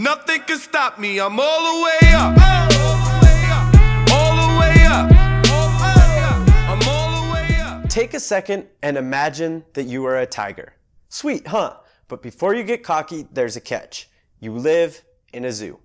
Nothing can stop me. I'm all the way up. All the way up. I'm all the way up. Take a second and imagine that you are a tiger. Sweet, huh? But before you get cocky, there's a catch. You live in a zoo.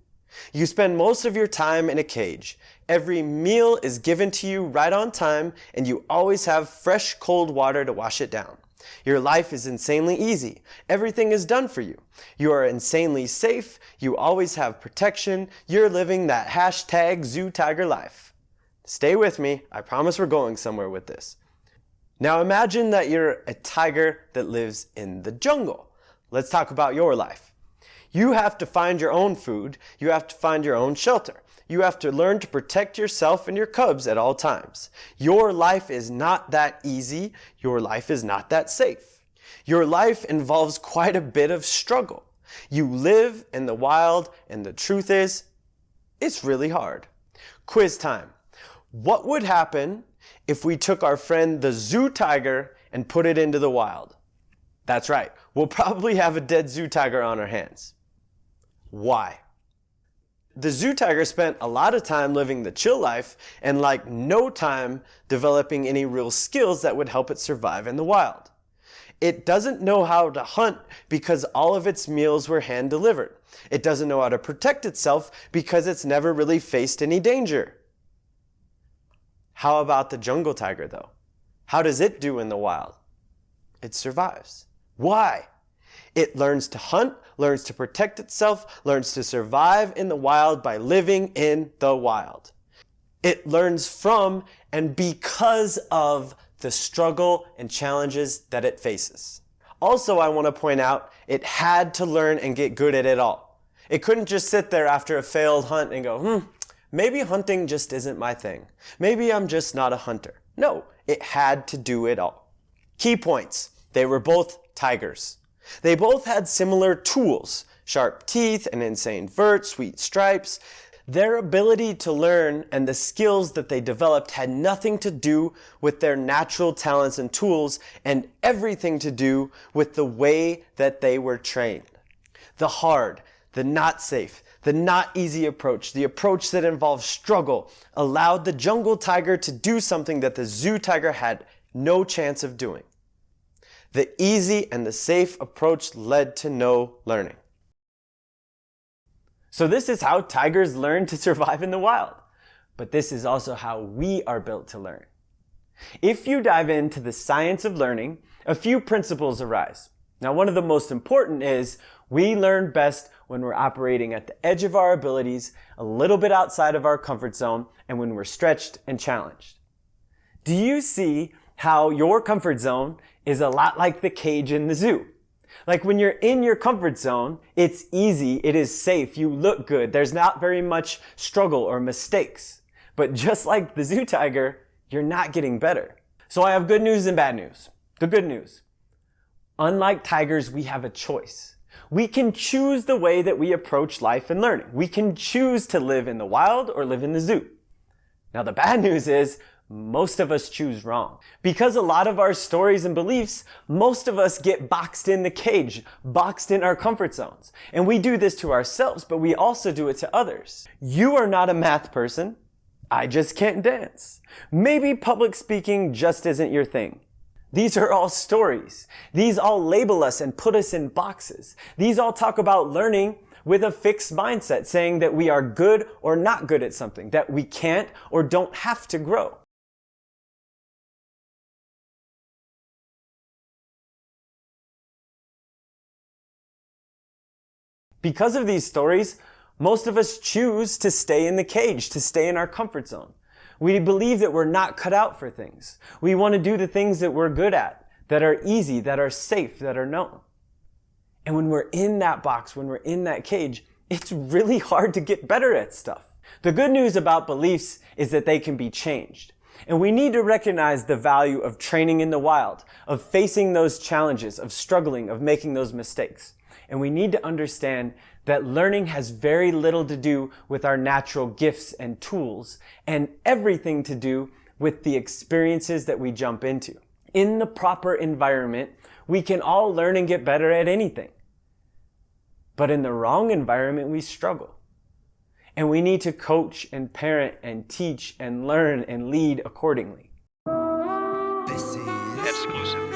You spend most of your time in a cage. Every meal is given to you right on time, and you always have fresh, cold water to wash it down. Your life is insanely easy. Everything is done for you. You are insanely safe. You always have protection. You're living that hashtag zoo tiger life. Stay with me. I promise we're going somewhere with this. Now imagine that you're a tiger that lives in the jungle. Let's talk about your life. You have to find your own food. You have to find your own shelter. You have to learn to protect yourself and your cubs at all times. Your life is not that easy. Your life is not that safe. Your life involves quite a bit of struggle. You live in the wild, and the truth is, it's really hard. Quiz time. What would happen if we took our friend the zoo tiger and put it into the wild? That's right. We'll probably have a dead zoo tiger on our hands. Why? The zoo tiger spent a lot of time living the chill life and like no time developing any real skills that would help it survive in the wild. It doesn't know how to hunt because all of its meals were hand delivered. It doesn't know how to protect itself because it's never really faced any danger. How about the jungle tiger though? How does it do in the wild? It survives. Why? It learns to hunt, learns to protect itself, learns to survive in the wild by living in the wild. It learns from and because of the struggle and challenges that it faces. Also, I want to point out, it had to learn and get good at it all. It couldn't just sit there after a failed hunt and go, maybe hunting just isn't my thing. Maybe I'm just not a hunter. No, it had to do it all. Key points. They were both tigers. They both had similar tools, sharp teeth, an insane vert, sweet stripes. Their ability to learn and the skills that they developed had nothing to do with their natural talents and tools and everything to do with the way that they were trained. The hard, the not safe, the not easy approach, the approach that involved struggle, allowed the jungle tiger to do something that the zoo tiger had no chance of doing. The easy and the safe approach led to no learning. So this is how tigers learn to survive in the wild. But this is also how we are built to learn. If you dive into the science of learning, a few principles arise. Now, one of the most important is we learn best when we're operating at the edge of our abilities, a little bit outside of our comfort zone, and when we're stretched and challenged. Do you see how your comfort zone is a lot like the cage in the zoo? Like when you're in your comfort zone, it's easy, it is safe, you look good, there's not very much struggle or mistakes. But just like the zoo tiger, you're not getting better. So I have good news and bad news. The good news. Unlike tigers, we have a choice. We can choose the way that we approach life and learning. We can choose to live in the wild or live in the zoo. Now the bad news is, most of us choose wrong. Because a lot of our stories and beliefs, most of us get boxed in the cage, boxed in our comfort zones. And we do this to ourselves, but we also do it to others. You are not a math person. I just can't dance. Maybe public speaking just isn't your thing. These are all stories. These all label us and put us in boxes. These all talk about learning with a fixed mindset, saying that we are good or not good at something, that we can't or don't have to grow. Because of these stories, most of us choose to stay in the cage, to stay in our comfort zone. We believe that we're not cut out for things. We want to do the things that we're good at, that are easy, that are safe, that are known. And when we're in that box, when we're in that cage, it's really hard to get better at stuff. The good news about beliefs is that they can be changed. And we need to recognize the value of training in the wild, of facing those challenges, of struggling, of making those mistakes. And we need to understand that learning has very little to do with our natural gifts and tools, and everything to do with the experiences that we jump into. In the proper environment, we can all learn and get better at anything. But in the wrong environment, we struggle. And we need to coach and parent and teach and learn and lead accordingly. This is exclusive.